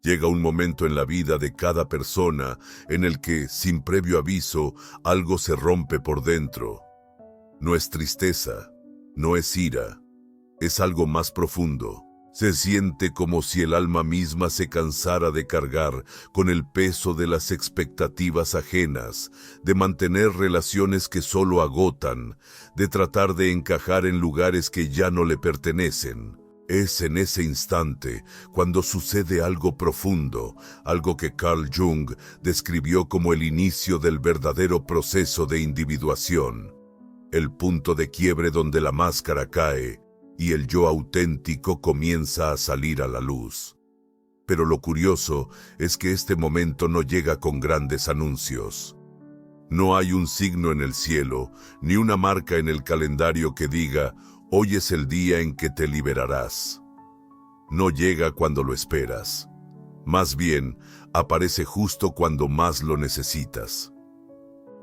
Llega un momento en la vida de cada persona en el que, sin previo aviso, algo se rompe por dentro. No es tristeza, no es ira, es algo más profundo. Se siente como si el alma misma se cansara de cargar con el peso de las expectativas ajenas, de mantener relaciones que solo agotan, de tratar de encajar en lugares que ya no le pertenecen. Es en ese instante cuando sucede algo profundo, algo que Carl Jung describió como el inicio del verdadero proceso de individuación. El punto de quiebre donde la máscara cae y el yo auténtico comienza a salir a la luz. Pero lo curioso es que este momento no llega con grandes anuncios. No hay un signo en el cielo, ni una marca en el calendario que diga, hoy es el día en que te liberarás. No llega cuando lo esperas. Más bien, aparece justo cuando más lo necesitas.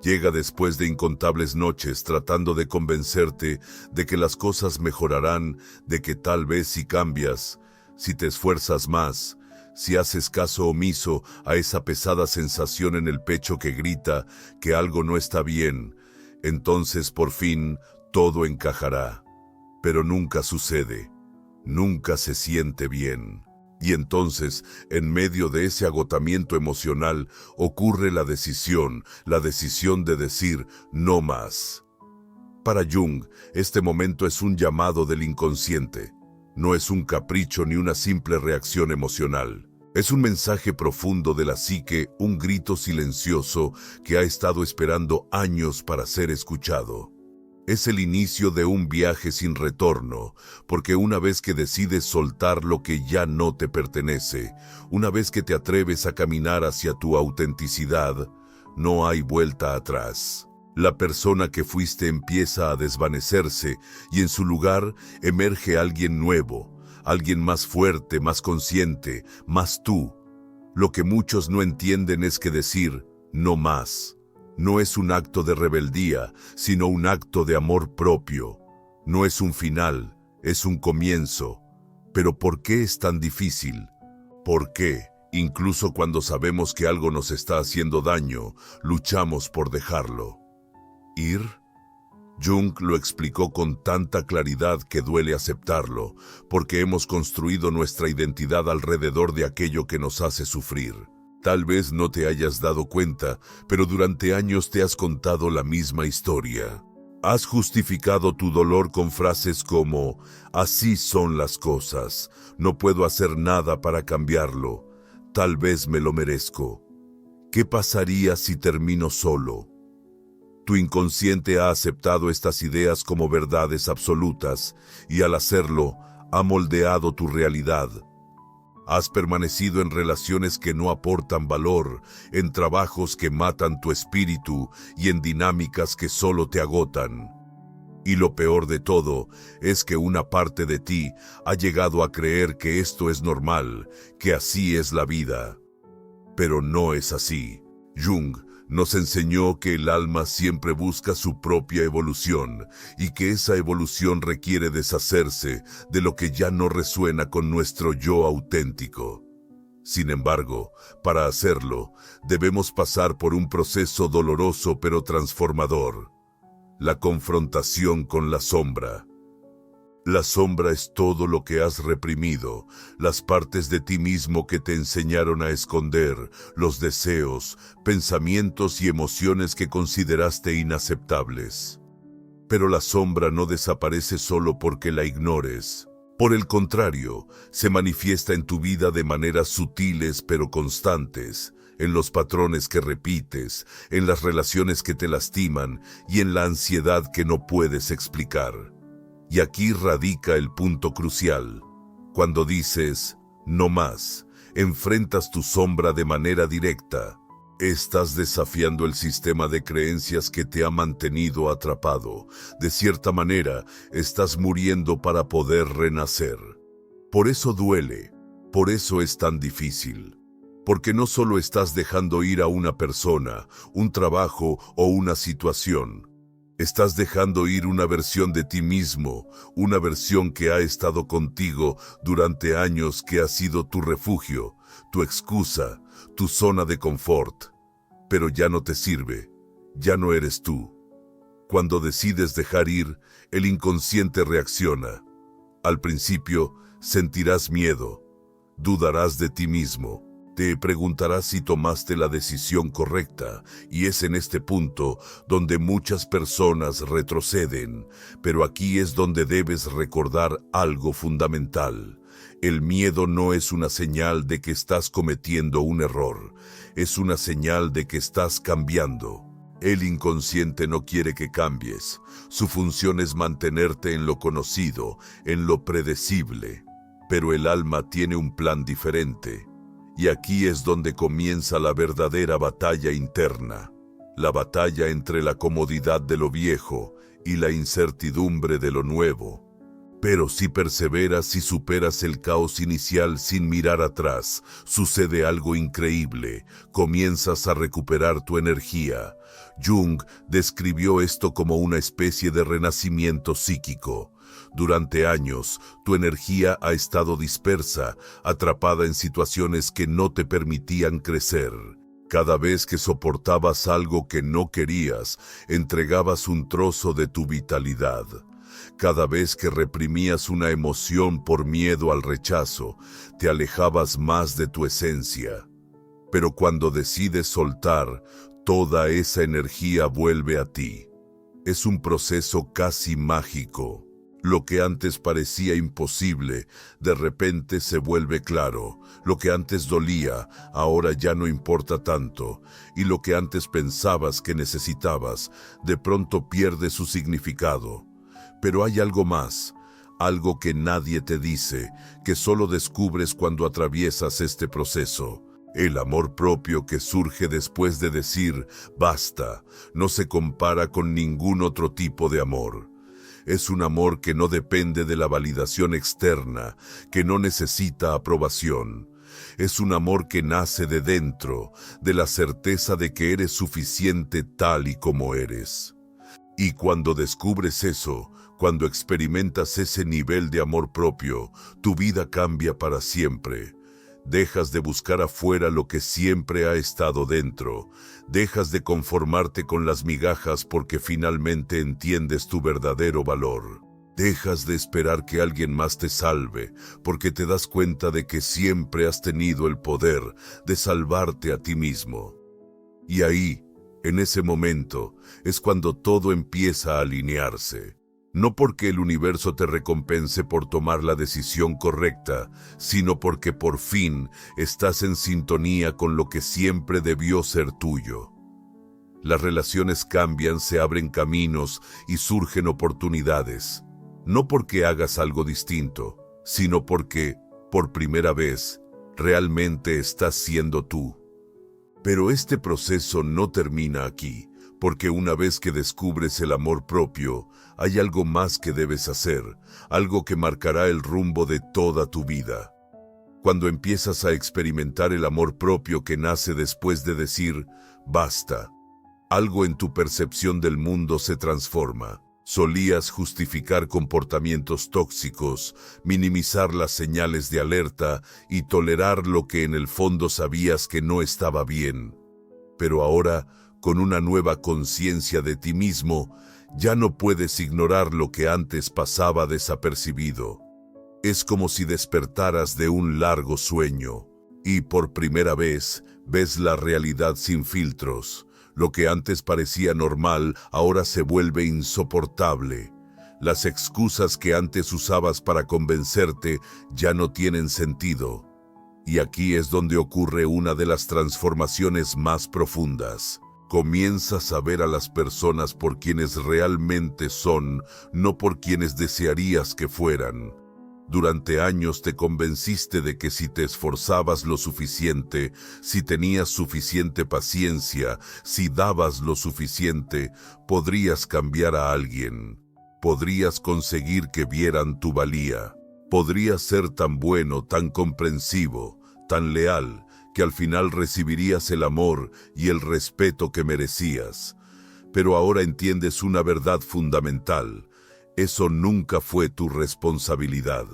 Llega después de incontables noches tratando de convencerte de que las cosas mejorarán, de que tal vez si cambias, si te esfuerzas más, si haces caso omiso a esa pesada sensación en el pecho que grita que algo no está bien, entonces por fin todo encajará. Pero nunca sucede, nunca se siente bien. Y entonces, en medio de ese agotamiento emocional, ocurre la decisión de decir no más. Para Jung, este momento es un llamado del inconsciente. No es un capricho ni una simple reacción emocional. Es un mensaje profundo de la psique, un grito silencioso que ha estado esperando años para ser escuchado. Es el inicio de un viaje sin retorno, porque una vez que decides soltar lo que ya no te pertenece, una vez que te atreves a caminar hacia tu autenticidad, no hay vuelta atrás. La persona que fuiste empieza a desvanecerse y en su lugar emerge alguien nuevo, alguien más fuerte, más consciente, más tú. Lo que muchos no entienden es que decir no más no es un acto de rebeldía, sino un acto de amor propio. No es un final, es un comienzo. Pero ¿por qué es tan difícil? ¿Por qué, incluso cuando sabemos que algo nos está haciendo daño, luchamos por dejarlo? ¿Ir? Jung lo explicó con tanta claridad que duele aceptarlo, porque hemos construido nuestra identidad alrededor de aquello que nos hace sufrir. Tal vez no te hayas dado cuenta, pero durante años te has contado la misma historia. Has justificado tu dolor con frases como, así son las cosas, no puedo hacer nada para cambiarlo, tal vez me lo merezco. ¿Qué pasaría si termino solo? Tu inconsciente ha aceptado estas ideas como verdades absolutas y al hacerlo, ha moldeado tu realidad. Has permanecido en relaciones que no aportan valor, en trabajos que matan tu espíritu y en dinámicas que solo te agotan. Y lo peor de todo es que una parte de ti ha llegado a creer que esto es normal, que así es la vida. Pero no es así. Jung nos enseñó que el alma siempre busca su propia evolución y que esa evolución requiere deshacerse de lo que ya no resuena con nuestro yo auténtico. Sin embargo, para hacerlo, debemos pasar por un proceso doloroso pero transformador: la confrontación con la sombra. La sombra es todo lo que has reprimido, las partes de ti mismo que te enseñaron a esconder, los deseos, pensamientos y emociones que consideraste inaceptables. Pero la sombra no desaparece solo porque la ignores. Por el contrario, se manifiesta en tu vida de maneras sutiles pero constantes, en los patrones que repites, en las relaciones que te lastiman y en la ansiedad que no puedes explicar. Y aquí radica el punto crucial. Cuando dices, no más, enfrentas tu sombra de manera directa. Estás desafiando el sistema de creencias que te ha mantenido atrapado. De cierta manera, estás muriendo para poder renacer. Por eso duele, por eso es tan difícil. Porque no solo estás dejando ir a una persona, un trabajo o una situación. Estás dejando ir una versión de ti mismo, una versión que ha estado contigo durante años, que ha sido tu refugio, tu excusa, tu zona de confort. Pero ya no te sirve, ya no eres tú. Cuando decides dejar ir, el inconsciente reacciona. Al principio, sentirás miedo, dudarás de ti mismo, te preguntarás si tomaste la decisión correcta, y es en este punto donde muchas personas retroceden, pero aquí es donde debes recordar algo fundamental. El miedo no es una señal de que estás cometiendo un error, es una señal de que estás cambiando. El inconsciente no quiere que cambies. Su función es mantenerte en lo conocido, en lo predecible. Pero el alma tiene un plan diferente. Y aquí es donde comienza la verdadera batalla interna. La batalla entre la comodidad de lo viejo y la incertidumbre de lo nuevo. Pero si perseveras y superas el caos inicial sin mirar atrás, sucede algo increíble. Comienzas a recuperar tu energía. Jung describió esto como una especie de renacimiento psíquico. Durante años, tu energía ha estado dispersa, atrapada en situaciones que no te permitían crecer. Cada vez que soportabas algo que no querías, entregabas un trozo de tu vitalidad. Cada vez que reprimías una emoción por miedo al rechazo, te alejabas más de tu esencia. Pero cuando decides soltar, toda esa energía vuelve a ti. Es un proceso casi mágico. Lo que antes parecía imposible, de repente se vuelve claro. Lo que antes dolía, ahora ya no importa tanto. Y lo que antes pensabas que necesitabas, de pronto pierde su significado. Pero hay algo más, algo que nadie te dice, que solo descubres cuando atraviesas este proceso. El amor propio que surge después de decir basta, no se compara con ningún otro tipo de amor. Es un amor que no depende de la validación externa, que no necesita aprobación. Es un amor que nace de dentro, de la certeza de que eres suficiente tal y como eres. Y cuando descubres eso, cuando experimentas ese nivel de amor propio, tu vida cambia para siempre. Dejas de buscar afuera lo que siempre ha estado dentro. Dejas de conformarte con las migajas porque finalmente entiendes tu verdadero valor. Dejas de esperar que alguien más te salve porque te das cuenta de que siempre has tenido el poder de salvarte a ti mismo. Y ahí, en ese momento, es cuando todo empieza a alinearse. No porque el universo te recompense por tomar la decisión correcta, sino porque por fin estás en sintonía con lo que siempre debió ser tuyo. Las relaciones cambian, se abren caminos y surgen oportunidades. No porque hagas algo distinto, sino porque, por primera vez, realmente estás siendo tú. Pero este proceso no termina aquí. Porque una vez que descubres el amor propio, hay algo más que debes hacer, algo que marcará el rumbo de toda tu vida. Cuando empiezas a experimentar el amor propio que nace después de decir, basta, algo en tu percepción del mundo se transforma. Solías justificar comportamientos tóxicos, minimizar las señales de alerta y tolerar lo que en el fondo sabías que no estaba bien. Pero ahora, con una nueva conciencia de ti mismo, ya no puedes ignorar lo que antes pasaba desapercibido. Es como si despertaras de un largo sueño y por primera vez ves la realidad sin filtros. Lo que antes parecía normal ahora se vuelve insoportable. Las excusas que antes usabas para convencerte ya no tienen sentido. Y aquí es donde ocurre una de las transformaciones más profundas. Comienzas a ver a las personas por quienes realmente son, no por quienes desearías que fueran. Durante años te convenciste de que si te esforzabas lo suficiente, si tenías suficiente paciencia, si dabas lo suficiente, podrías cambiar a alguien. Podrías conseguir que vieran tu valía. Podrías ser tan bueno, tan comprensivo, tan leal, que al final recibirías el amor y el respeto que merecías. Pero ahora entiendes una verdad fundamental. Eso nunca fue tu responsabilidad.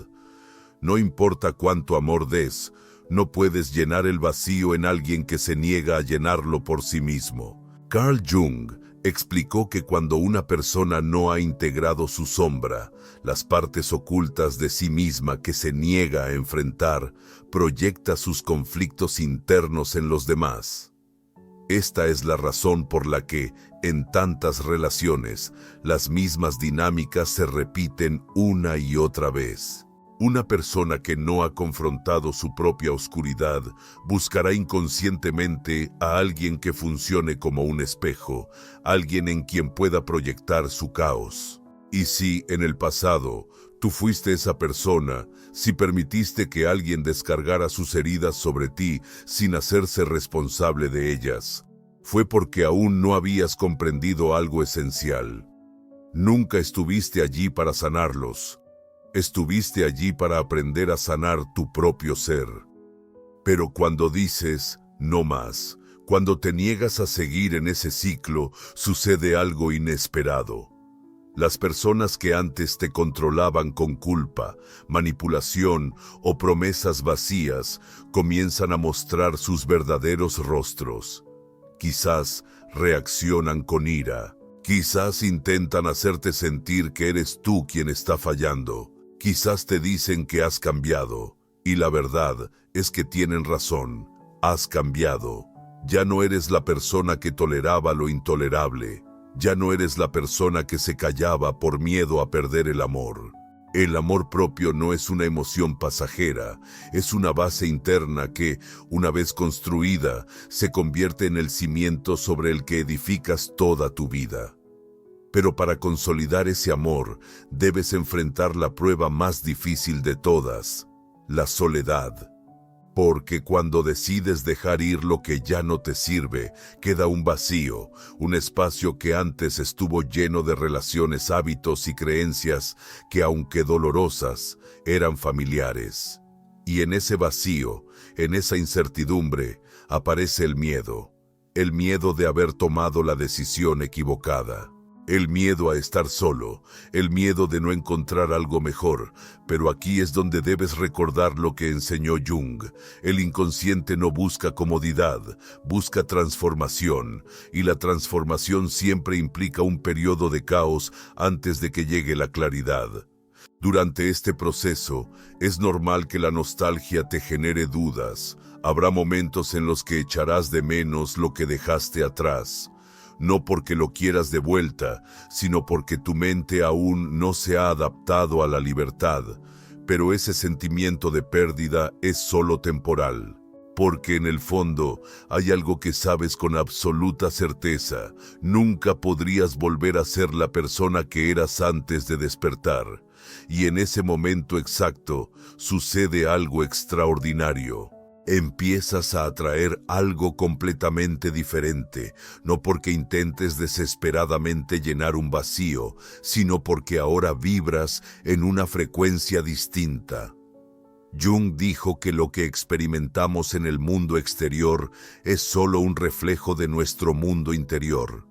No importa cuánto amor des, no puedes llenar el vacío en alguien que se niega a llenarlo por sí mismo. Carl Jung explicó que cuando una persona no ha integrado su sombra, las partes ocultas de sí misma que se niega a enfrentar, proyecta sus conflictos internos en los demás. Esta es la razón por la que, en tantas relaciones, las mismas dinámicas se repiten una y otra vez. Una persona que no ha confrontado su propia oscuridad buscará inconscientemente a alguien que funcione como un espejo, alguien en quien pueda proyectar su caos. Y si, en el pasado, tú fuiste esa persona, si permitiste que alguien descargara sus heridas sobre ti sin hacerse responsable de ellas, fue porque aún no habías comprendido algo esencial. Nunca estuviste allí para sanarlos. Estuviste allí para aprender a sanar tu propio ser. Pero cuando dices, no más, cuando te niegas a seguir en ese ciclo, sucede algo inesperado. Las personas que antes te controlaban con culpa, manipulación o promesas vacías, comienzan a mostrar sus verdaderos rostros. Quizás reaccionan con ira. Quizás intentan hacerte sentir que eres tú quien está fallando. Quizás te dicen que has cambiado, y la verdad es que tienen razón. Has cambiado. Ya no eres la persona que toleraba lo intolerable. Ya no eres la persona que se callaba por miedo a perder el amor. El amor propio no es una emoción pasajera, es una base interna que, una vez construida, se convierte en el cimiento sobre el que edificas toda tu vida. Pero para consolidar ese amor, debes enfrentar la prueba más difícil de todas, la soledad. Porque cuando decides dejar ir lo que ya no te sirve, queda un vacío, un espacio que antes estuvo lleno de relaciones, hábitos y creencias que, aunque dolorosas, eran familiares. Y en ese vacío, en esa incertidumbre, aparece el miedo de haber tomado la decisión equivocada. El miedo a estar solo, el miedo de no encontrar algo mejor, pero aquí es donde debes recordar lo que enseñó Jung. El inconsciente no busca comodidad, busca transformación, y la transformación siempre implica un periodo de caos antes de que llegue la claridad. Durante este proceso, es normal que la nostalgia te genere dudas. Habrá momentos en los que echarás de menos lo que dejaste atrás. No porque lo quieras de vuelta, sino porque tu mente aún no se ha adaptado a la libertad. Pero ese sentimiento de pérdida es solo temporal. Porque en el fondo hay algo que sabes con absoluta certeza. Nunca podrías volver a ser la persona que eras antes de despertar. Y en ese momento exacto sucede algo extraordinario. Empiezas a atraer algo completamente diferente, no porque intentes desesperadamente llenar un vacío, sino porque ahora vibras en una frecuencia distinta. Jung dijo que lo que experimentamos en el mundo exterior es solo un reflejo de nuestro mundo interior.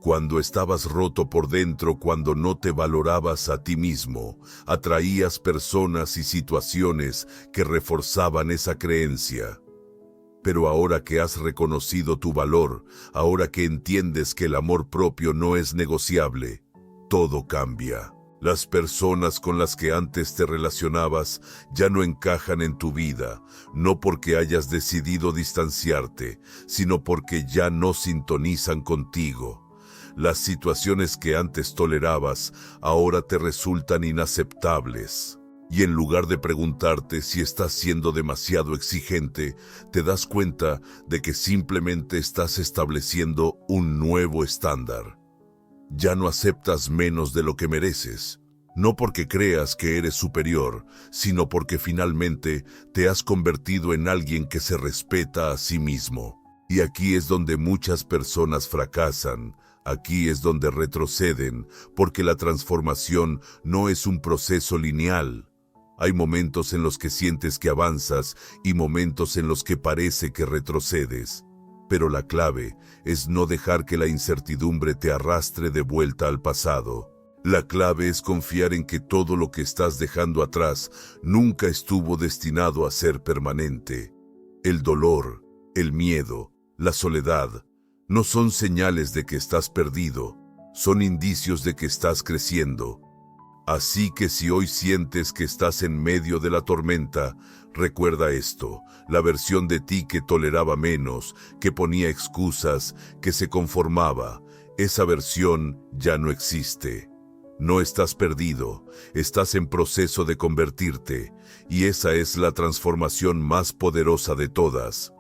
Cuando estabas roto por dentro, cuando no te valorabas a ti mismo, atraías personas y situaciones que reforzaban esa creencia. Pero ahora que has reconocido tu valor, ahora que entiendes que el amor propio no es negociable, todo cambia. Las personas con las que antes te relacionabas ya no encajan en tu vida, no porque hayas decidido distanciarte, sino porque ya no sintonizan contigo. Las situaciones que antes tolerabas ahora te resultan inaceptables. Y en lugar de preguntarte si estás siendo demasiado exigente, te das cuenta de que simplemente estás estableciendo un nuevo estándar. Ya no aceptas menos de lo que mereces, no porque creas que eres superior, sino porque finalmente te has convertido en alguien que se respeta a sí mismo. Y aquí es donde muchas personas fracasan. Aquí es donde retroceden, porque la transformación no es un proceso lineal. Hay momentos en los que sientes que avanzas y momentos en los que parece que retrocedes. Pero la clave es no dejar que la incertidumbre te arrastre de vuelta al pasado. La clave es confiar en que todo lo que estás dejando atrás nunca estuvo destinado a ser permanente. El dolor, el miedo, la soledad, no son señales de que estás perdido, son indicios de que estás creciendo. Así que si hoy sientes que estás en medio de la tormenta, recuerda esto: la versión de ti que toleraba menos, que ponía excusas, que se conformaba, esa versión ya no existe. No estás perdido, estás en proceso de convertirte, y esa es la transformación más poderosa de todas.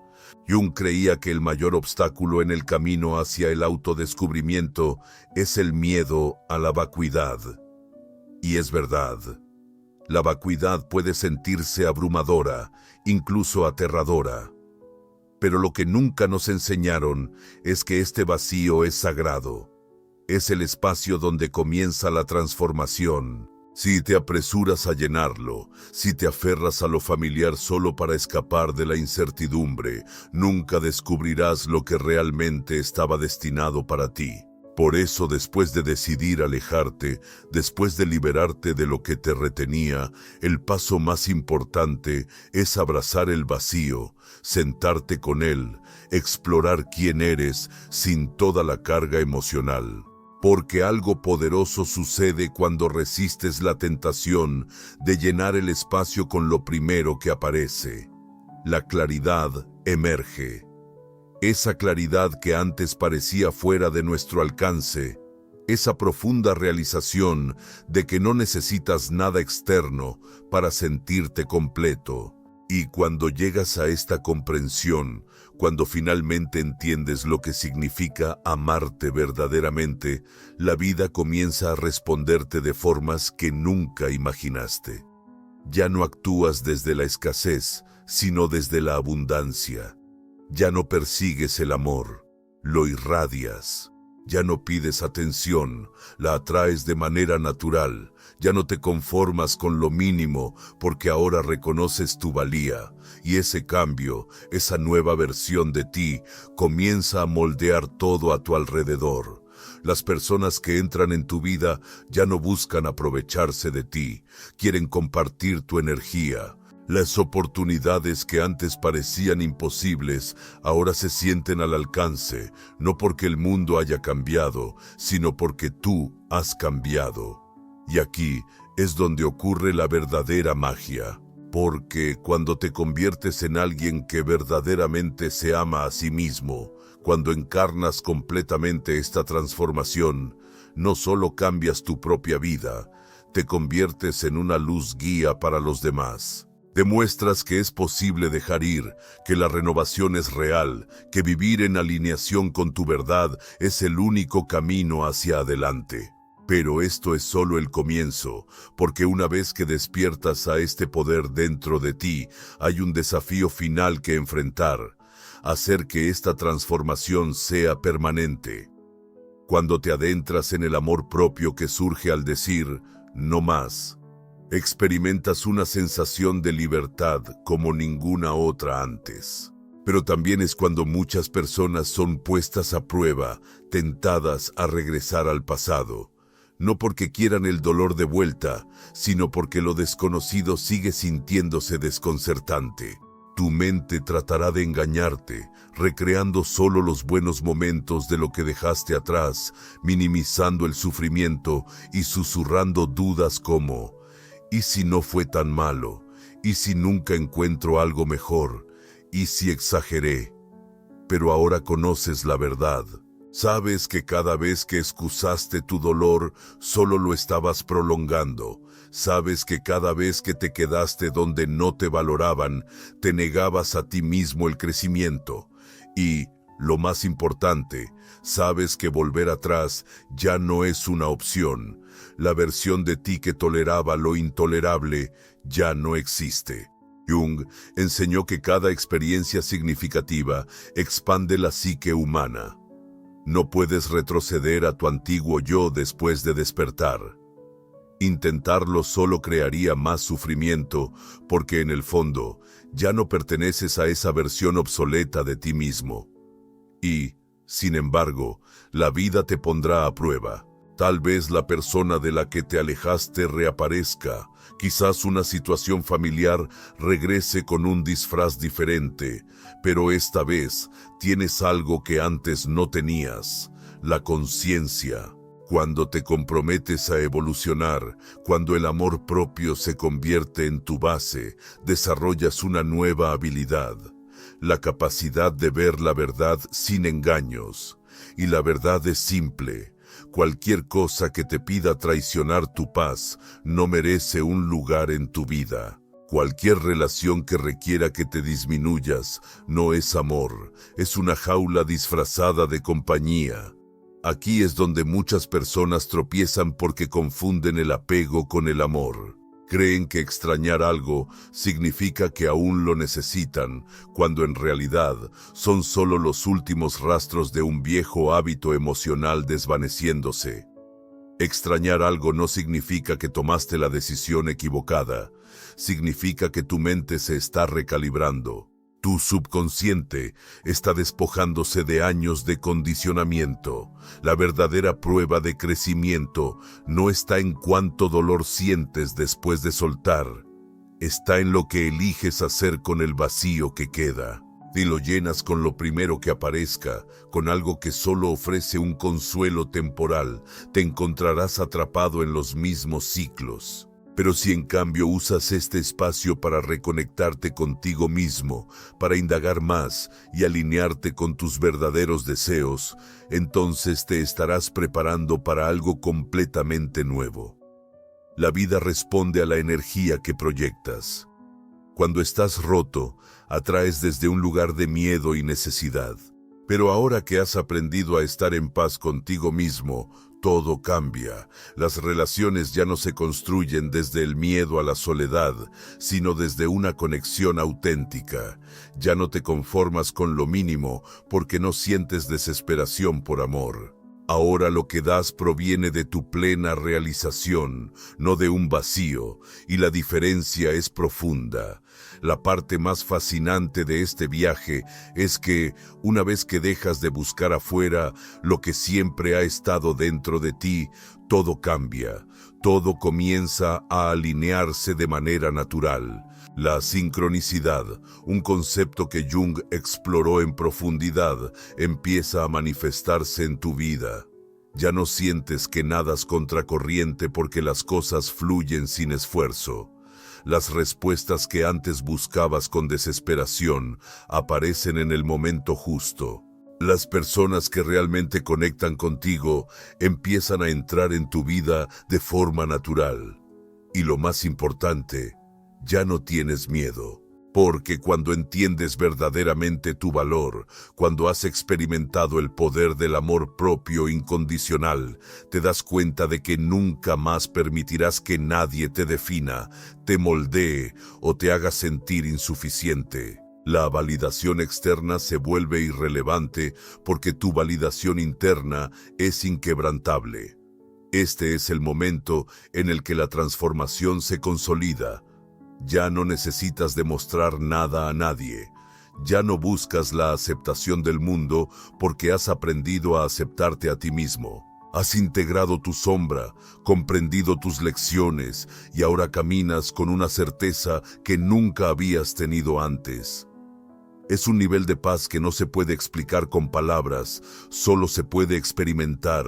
Jung creía que el mayor obstáculo en el camino hacia el autodescubrimiento es el miedo a la vacuidad. Y es verdad. La vacuidad puede sentirse abrumadora, incluso aterradora. Pero lo que nunca nos enseñaron es que este vacío es sagrado. Es el espacio donde comienza la transformación. Si te apresuras a llenarlo, si te aferras a lo familiar solo para escapar de la incertidumbre, nunca descubrirás lo que realmente estaba destinado para ti. Por eso, después de decidir alejarte, después de liberarte de lo que te retenía, el paso más importante es abrazar el vacío, sentarte con él, explorar quién eres sin toda la carga emocional. Porque algo poderoso sucede cuando resistes la tentación de llenar el espacio con lo primero que aparece. La claridad emerge. Esa claridad que antes parecía fuera de nuestro alcance, esa profunda realización de que no necesitas nada externo para sentirte completo. Y cuando llegas a esta comprensión, cuando finalmente entiendes lo que significa amarte verdaderamente, la vida comienza a responderte de formas que nunca imaginaste. Ya no actúas desde la escasez, sino desde la abundancia. Ya no persigues el amor, lo irradias. Ya no pides atención, la atraes de manera natural. Ya no te conformas con lo mínimo, porque ahora reconoces tu valía. Y ese cambio, esa nueva versión de ti, comienza a moldear todo a tu alrededor. Las personas que entran en tu vida ya no buscan aprovecharse de ti, quieren compartir tu energía. Las oportunidades que antes parecían imposibles, ahora se sienten al alcance, no porque el mundo haya cambiado, sino porque tú has cambiado. Y aquí es donde ocurre la verdadera magia, porque cuando te conviertes en alguien que verdaderamente se ama a sí mismo, cuando encarnas completamente esta transformación, no solo cambias tu propia vida, te conviertes en una luz guía para los demás. Demuestras que es posible dejar ir, que la renovación es real, que vivir en alineación con tu verdad es el único camino hacia adelante. Pero esto es solo el comienzo, porque una vez que despiertas a este poder dentro de ti, hay un desafío final que enfrentar: hacer que esta transformación sea permanente. Cuando te adentras en el amor propio que surge al decir «no más», experimentas una sensación de libertad como ninguna otra antes. Pero también es cuando muchas personas son puestas a prueba, tentadas a regresar al pasado. No porque quieran el dolor de vuelta, sino porque lo desconocido sigue sintiéndose desconcertante. Tu mente tratará de engañarte, recreando solo los buenos momentos de lo que dejaste atrás, minimizando el sufrimiento y susurrando dudas como «¿y si no fue tan malo? ¿Y si nunca encuentro algo mejor? ¿Y si exageré?» Pero ahora conoces la verdad. Sabes que cada vez que excusaste tu dolor, solo lo estabas prolongando. Sabes que cada vez que te quedaste donde no te valoraban, te negabas a ti mismo el crecimiento. Y, lo más importante, sabes que volver atrás ya no es una opción. La versión de ti que toleraba lo intolerable ya no existe. Jung enseñó que cada experiencia significativa expande la psique humana. No puedes retroceder a tu antiguo yo después de despertar. Intentarlo solo crearía más sufrimiento, porque en el fondo ya no perteneces a esa versión obsoleta de ti mismo. Y, sin embargo, la vida te pondrá a prueba. Tal vez la persona de la que te alejaste reaparezca. Quizás una situación familiar regrese con un disfraz diferente, pero esta vez tienes algo que antes no tenías: la conciencia. Cuando te comprometes a evolucionar, cuando el amor propio se convierte en tu base, desarrollas una nueva habilidad: la capacidad de ver la verdad sin engaños. Y la verdad es simple: cualquier cosa que te pida traicionar tu paz no merece un lugar en tu vida. Cualquier relación que requiera que te disminuyas no es amor, es una jaula disfrazada de compañía. Aquí es donde muchas personas tropiezan porque confunden el apego con el amor. Creen que extrañar algo significa que aún lo necesitan, cuando en realidad son solo los últimos rastros de un viejo hábito emocional desvaneciéndose. Extrañar algo no significa que tomaste la decisión equivocada, significa que tu mente se está recalibrando. Tu subconsciente está despojándose de años de condicionamiento. La verdadera prueba de crecimiento no está en cuánto dolor sientes después de soltar, está en lo que eliges hacer con el vacío que queda. Si lo llenas con lo primero que aparezca, con algo que solo ofrece un consuelo temporal, te encontrarás atrapado en los mismos ciclos. Pero si en cambio usas este espacio para reconectarte contigo mismo, para indagar más y alinearte con tus verdaderos deseos, entonces te estarás preparando para algo completamente nuevo. La vida responde a la energía que proyectas. Cuando estás roto, atraes desde un lugar de miedo y necesidad. Pero ahora que has aprendido a estar en paz contigo mismo, todo cambia. Las relaciones ya no se construyen desde el miedo a la soledad, sino desde una conexión auténtica. Ya no te conformas con lo mínimo porque no sientes desesperación por amor. Ahora lo que das proviene de tu plena realización, no de un vacío, y la diferencia es profunda. La parte más fascinante de este viaje es que, una vez que dejas de buscar afuera lo que siempre ha estado dentro de ti, todo cambia, todo comienza a alinearse de manera natural. La sincronicidad, un concepto que Jung exploró en profundidad, empieza a manifestarse en tu vida. Ya no sientes que nadas contracorriente porque las cosas fluyen sin esfuerzo. Las respuestas que antes buscabas con desesperación aparecen en el momento justo. Las personas que realmente conectan contigo empiezan a entrar en tu vida de forma natural. Y lo más importante, ya no tienes miedo. Porque cuando entiendes verdaderamente tu valor, cuando has experimentado el poder del amor propio incondicional, te das cuenta de que nunca más permitirás que nadie te defina, te moldee o te haga sentir insuficiente. La validación externa se vuelve irrelevante porque tu validación interna es inquebrantable. Este es el momento en el que la transformación se consolida. Ya no necesitas demostrar nada a nadie. Ya no buscas la aceptación del mundo porque has aprendido a aceptarte a ti mismo. Has integrado tu sombra, comprendido tus lecciones y ahora caminas con una certeza que nunca habías tenido antes. Es un nivel de paz que no se puede explicar con palabras, solo se puede experimentar.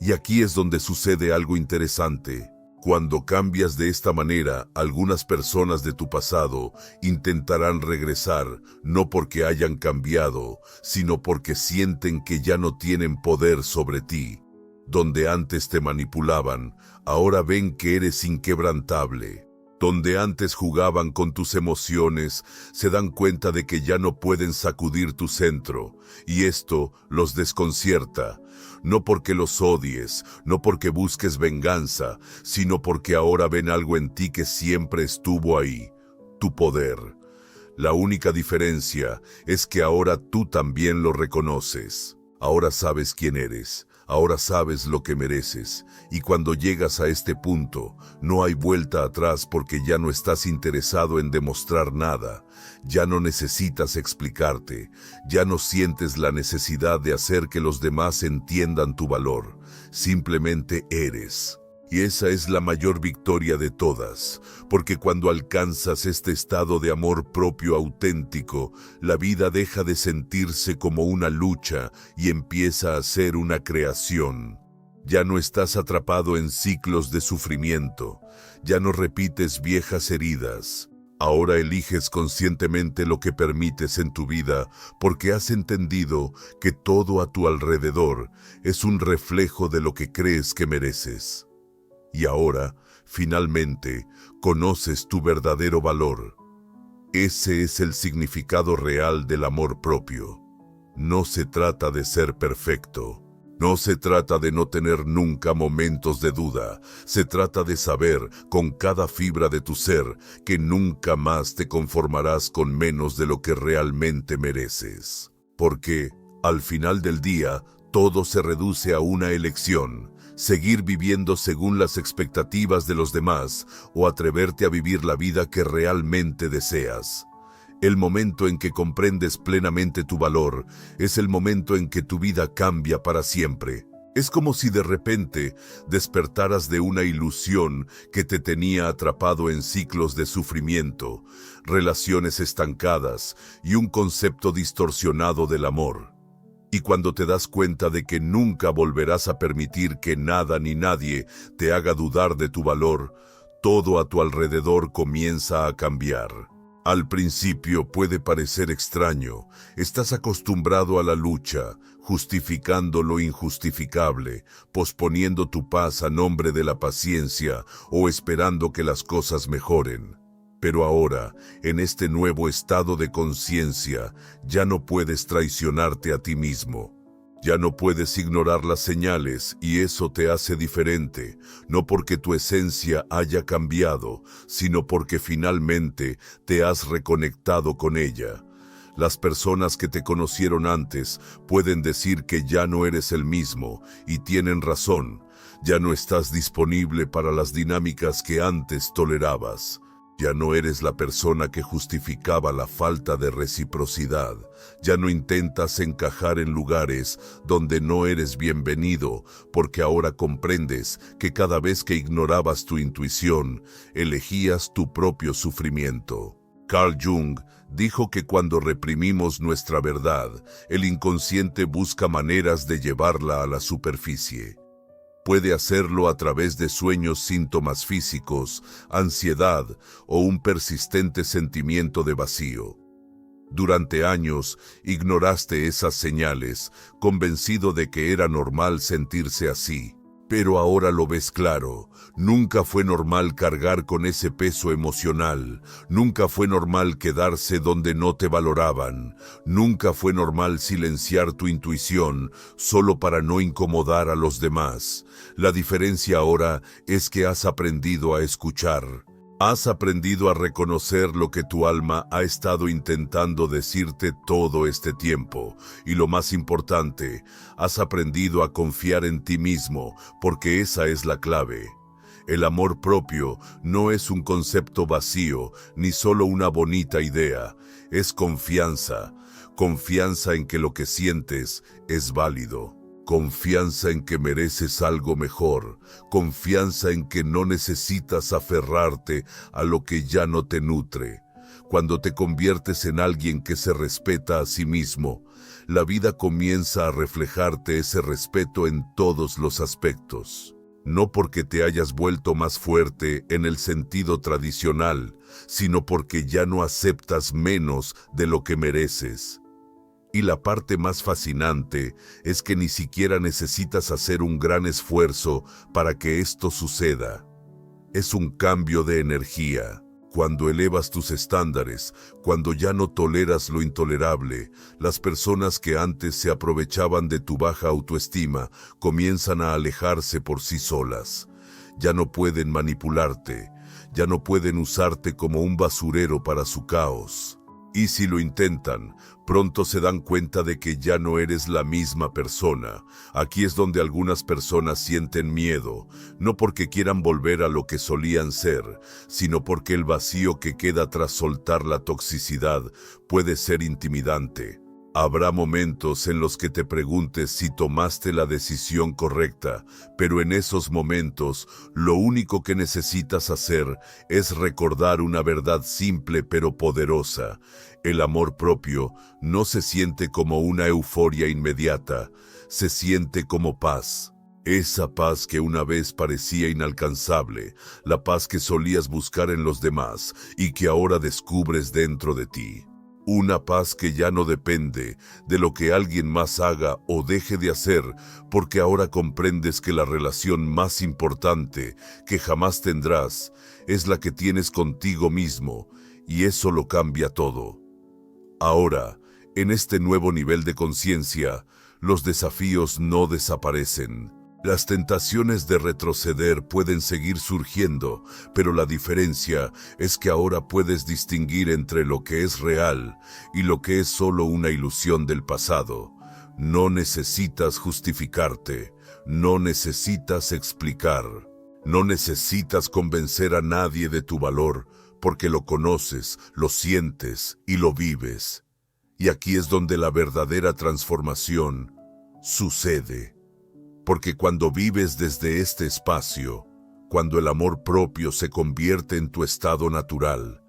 Y aquí es donde sucede algo interesante. Cuando cambias de esta manera, algunas personas de tu pasado intentarán regresar, no porque hayan cambiado, sino porque sienten que ya no tienen poder sobre ti. Donde antes te manipulaban, ahora ven que eres inquebrantable. Donde antes jugaban con tus emociones, se dan cuenta de que ya no pueden sacudir tu centro, y esto los desconcierta. No porque los odies, no porque busques venganza, sino porque ahora ven algo en ti que siempre estuvo ahí: tu poder. La única diferencia es que ahora tú también lo reconoces. Ahora sabes quién eres. Ahora sabes lo que mereces, y cuando llegas a este punto, no hay vuelta atrás porque ya no estás interesado en demostrar nada, ya no necesitas explicarte, ya no sientes la necesidad de hacer que los demás entiendan tu valor, simplemente eres. Y esa es la mayor victoria de todas, porque cuando alcanzas este estado de amor propio auténtico, la vida deja de sentirse como una lucha y empieza a ser una creación. Ya no estás atrapado en ciclos de sufrimiento, ya no repites viejas heridas. Ahora eliges conscientemente lo que permites en tu vida porque has entendido que todo a tu alrededor es un reflejo de lo que crees que mereces. Y ahora, finalmente, conoces tu verdadero valor. Ese es el significado real del amor propio. No se trata de ser perfecto. No se trata de no tener nunca momentos de duda. Se trata de saber, con cada fibra de tu ser, que nunca más te conformarás con menos de lo que realmente mereces. Porque, al final del día, todo se reduce a una elección. Seguir viviendo según las expectativas de los demás o atreverte a vivir la vida que realmente deseas. El momento en que comprendes plenamente tu valor es el momento en que tu vida cambia para siempre. Es como si de repente despertaras de una ilusión que te tenía atrapado en ciclos de sufrimiento, relaciones estancadas y un concepto distorsionado del amor. Y cuando te das cuenta de que nunca volverás a permitir que nada ni nadie te haga dudar de tu valor, todo a tu alrededor comienza a cambiar. Al principio puede parecer extraño, estás acostumbrado a la lucha, justificando lo injustificable, posponiendo tu paz a nombre de la paciencia o esperando que las cosas mejoren. Pero ahora, en este nuevo estado de conciencia, ya no puedes traicionarte a ti mismo. Ya no puedes ignorar las señales y eso te hace diferente, no porque tu esencia haya cambiado, sino porque finalmente te has reconectado con ella. Las personas que te conocieron antes pueden decir que ya no eres el mismo y tienen razón. Ya no estás disponible para las dinámicas que antes tolerabas. Ya no eres la persona que justificaba la falta de reciprocidad. Ya no intentas encajar en lugares donde no eres bienvenido, porque ahora comprendes que cada vez que ignorabas tu intuición, elegías tu propio sufrimiento. Carl Jung dijo que cuando reprimimos nuestra verdad, el inconsciente busca maneras de llevarla a la superficie. Puede hacerlo a través de sueños, síntomas físicos, ansiedad o un persistente sentimiento de vacío. Durante años ignoraste esas señales, convencido de que era normal sentirse así. Pero ahora lo ves claro, nunca fue normal cargar con ese peso emocional, nunca fue normal quedarse donde no te valoraban, nunca fue normal silenciar tu intuición solo para no incomodar a los demás. La diferencia ahora es que has aprendido a escuchar. Has aprendido a reconocer lo que tu alma ha estado intentando decirte todo este tiempo. Y lo más importante, has aprendido a confiar en ti mismo, porque esa es la clave. El amor propio no es un concepto vacío, ni solo una bonita idea. Es confianza. Confianza en que lo que sientes es válido. Confianza en que mereces algo mejor, confianza en que no necesitas aferrarte a lo que ya no te nutre. Cuando te conviertes en alguien que se respeta a sí mismo, la vida comienza a reflejarte ese respeto en todos los aspectos. No porque te hayas vuelto más fuerte en el sentido tradicional, sino porque ya no aceptas menos de lo que mereces. Y la parte más fascinante es que ni siquiera necesitas hacer un gran esfuerzo para que esto suceda. Es un cambio de energía. Cuando elevas tus estándares, cuando ya no toleras lo intolerable, las personas que antes se aprovechaban de tu baja autoestima comienzan a alejarse por sí solas. Ya no pueden manipularte, ya no pueden usarte como un basurero para su caos. Y si lo intentan, pronto se dan cuenta de que ya no eres la misma persona. Aquí es donde algunas personas sienten miedo, no porque quieran volver a lo que solían ser, sino porque el vacío que queda tras soltar la toxicidad puede ser intimidante. Habrá momentos en los que te preguntes si tomaste la decisión correcta, pero en esos momentos lo único que necesitas hacer es recordar una verdad simple pero poderosa. El amor propio no se siente como una euforia inmediata, se siente como paz. Esa paz que una vez parecía inalcanzable, la paz que solías buscar en los demás y que ahora descubres dentro de ti. Una paz que ya no depende de lo que alguien más haga o deje de hacer, porque ahora comprendes que la relación más importante que jamás tendrás es la que tienes contigo mismo, y eso lo cambia todo. Ahora, en este nuevo nivel de conciencia, los desafíos no desaparecen. Las tentaciones de retroceder pueden seguir surgiendo, pero la diferencia es que ahora puedes distinguir entre lo que es real y lo que es solo una ilusión del pasado. No necesitas justificarte, no necesitas explicar, no necesitas convencer a nadie de tu valor, porque lo conoces, lo sientes y lo vives. Y aquí es donde la verdadera transformación sucede. Porque cuando vives desde este espacio, cuando el amor propio se convierte en tu estado natural,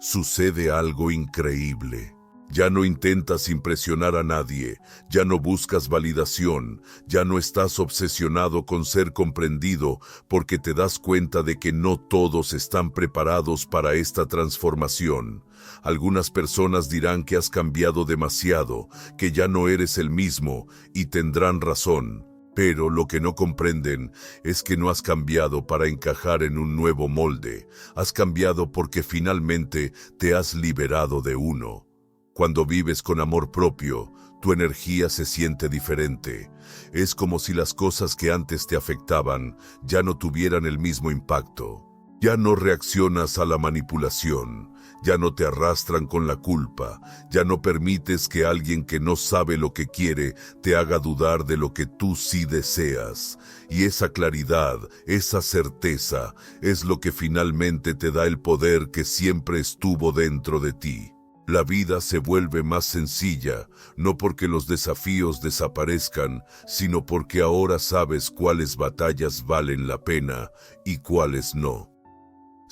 sucede algo increíble. Ya no intentas impresionar a nadie, ya no buscas validación, ya no estás obsesionado con ser comprendido porque te das cuenta de que no todos están preparados para esta transformación. Algunas personas dirán que has cambiado demasiado, que ya no eres el mismo, y tendrán razón. Pero lo que no comprenden es que no has cambiado para encajar en un nuevo molde, has cambiado porque finalmente te has liberado de uno. Cuando vives con amor propio, tu energía se siente diferente. Es como si las cosas que antes te afectaban ya no tuvieran el mismo impacto. Ya no reaccionas a la manipulación, ya no te arrastran con la culpa, ya no permites que alguien que no sabe lo que quiere te haga dudar de lo que tú sí deseas. Y esa claridad, esa certeza, es lo que finalmente te da el poder que siempre estuvo dentro de ti. La vida se vuelve más sencilla, no porque los desafíos desaparezcan, sino porque ahora sabes cuáles batallas valen la pena y cuáles no.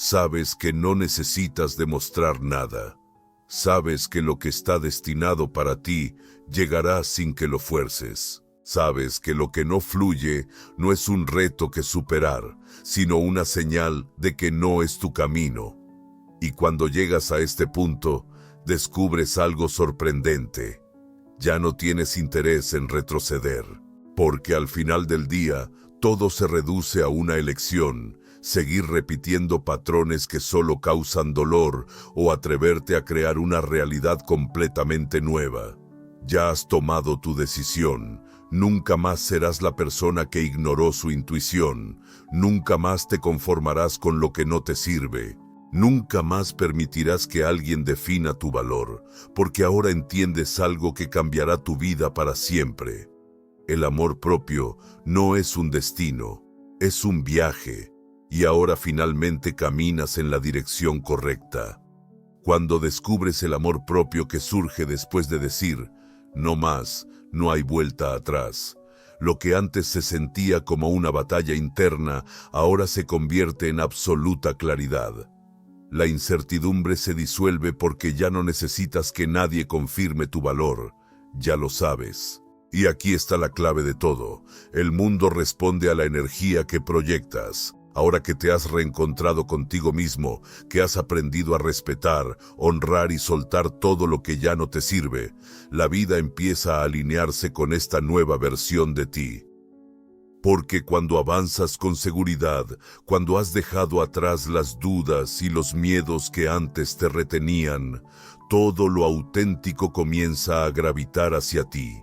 Sabes que no necesitas demostrar nada. Sabes que lo que está destinado para ti llegará sin que lo fuerces. Sabes que lo que no fluye no es un reto que superar, sino una señal de que no es tu camino. Y cuando llegas a este punto, descubres algo sorprendente. Ya no tienes interés en retroceder, porque al final del día, todo se reduce a una elección: seguir repitiendo patrones que solo causan dolor o atreverte a crear una realidad completamente nueva. Ya has tomado tu decisión. Nunca más serás la persona que ignoró su intuición. Nunca más te conformarás con lo que no te sirve. Nunca más permitirás que alguien defina tu valor, porque ahora entiendes algo que cambiará tu vida para siempre. El amor propio no es un destino, es un viaje. Y ahora finalmente caminas en la dirección correcta. Cuando descubres el amor propio que surge después de decir, no más, no hay vuelta atrás. Lo que antes se sentía como una batalla interna, ahora se convierte en absoluta claridad. La incertidumbre se disuelve porque ya no necesitas que nadie confirme tu valor, ya lo sabes. Y aquí está la clave de todo: el mundo responde a la energía que proyectas. Ahora que te has reencontrado contigo mismo, que has aprendido a respetar, honrar y soltar todo lo que ya no te sirve, la vida empieza a alinearse con esta nueva versión de ti. Porque cuando avanzas con seguridad, cuando has dejado atrás las dudas y los miedos que antes te retenían, todo lo auténtico comienza a gravitar hacia ti.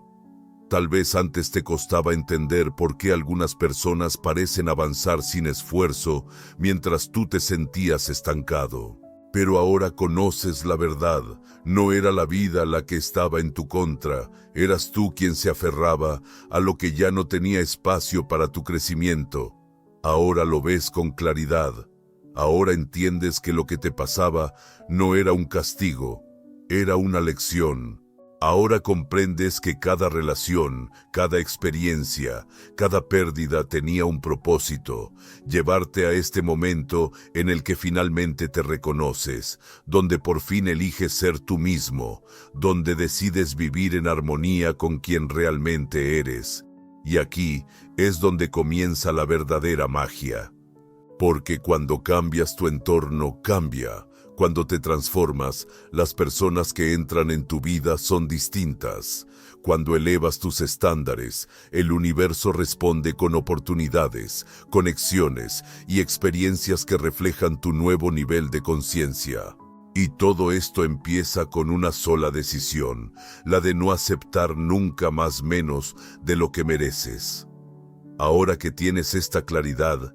Tal vez antes te costaba entender por qué algunas personas parecen avanzar sin esfuerzo mientras tú te sentías estancado. Pero ahora conoces la verdad. No era la vida la que estaba en tu contra, eras tú quien se aferraba a lo que ya no tenía espacio para tu crecimiento. Ahora lo ves con claridad. Ahora entiendes que lo que te pasaba no era un castigo, era una lección. Ahora comprendes que cada relación, cada experiencia, cada pérdida tenía un propósito, llevarte a este momento en el que finalmente te reconoces, donde por fin eliges ser tú mismo, donde decides vivir en armonía con quien realmente eres. Y aquí es donde comienza la verdadera magia. Porque cuando cambias tu entorno, cambia. Cuando te transformas, las personas que entran en tu vida son distintas. Cuando elevas tus estándares, el universo responde con oportunidades, conexiones y experiencias que reflejan tu nuevo nivel de conciencia. Y todo esto empieza con una sola decisión, la de no aceptar nunca más menos de lo que mereces. Ahora que tienes esta claridad,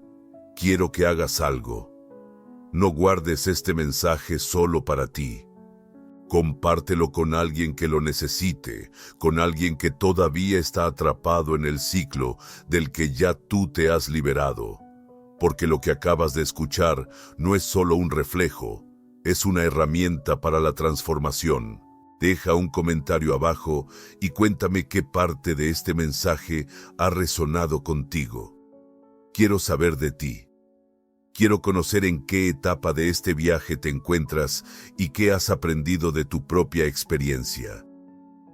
quiero que hagas algo. No guardes este mensaje solo para ti. Compártelo con alguien que lo necesite, con alguien que todavía está atrapado en el ciclo del que ya tú te has liberado. Porque lo que acabas de escuchar no es solo un reflejo, es una herramienta para la transformación. Deja un comentario abajo y cuéntame qué parte de este mensaje ha resonado contigo. Quiero saber de ti. Quiero conocer en qué etapa de este viaje te encuentras y qué has aprendido de tu propia experiencia.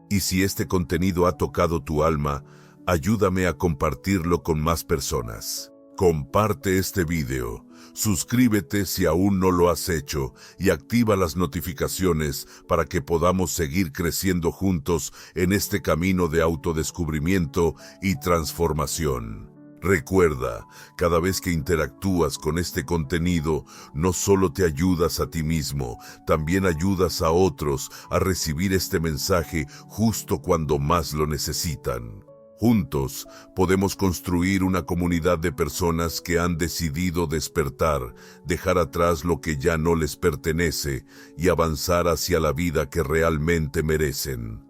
Y si este contenido ha tocado tu alma, ayúdame a compartirlo con más personas. Comparte este video, suscríbete si aún no lo has hecho y activa las notificaciones para que podamos seguir creciendo juntos en este camino de autodescubrimiento y transformación. Recuerda, cada vez que interactúas con este contenido, no solo te ayudas a ti mismo, también ayudas a otros a recibir este mensaje justo cuando más lo necesitan. Juntos podemos construir una comunidad de personas que han decidido despertar, dejar atrás lo que ya no les pertenece y avanzar hacia la vida que realmente merecen.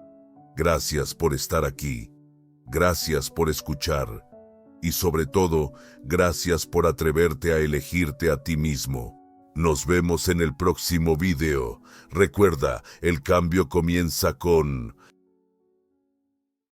Gracias por estar aquí. Gracias por escuchar. Y sobre todo, gracias por atreverte a elegirte a ti mismo. Nos vemos en el próximo video. Recuerda, el cambio comienza con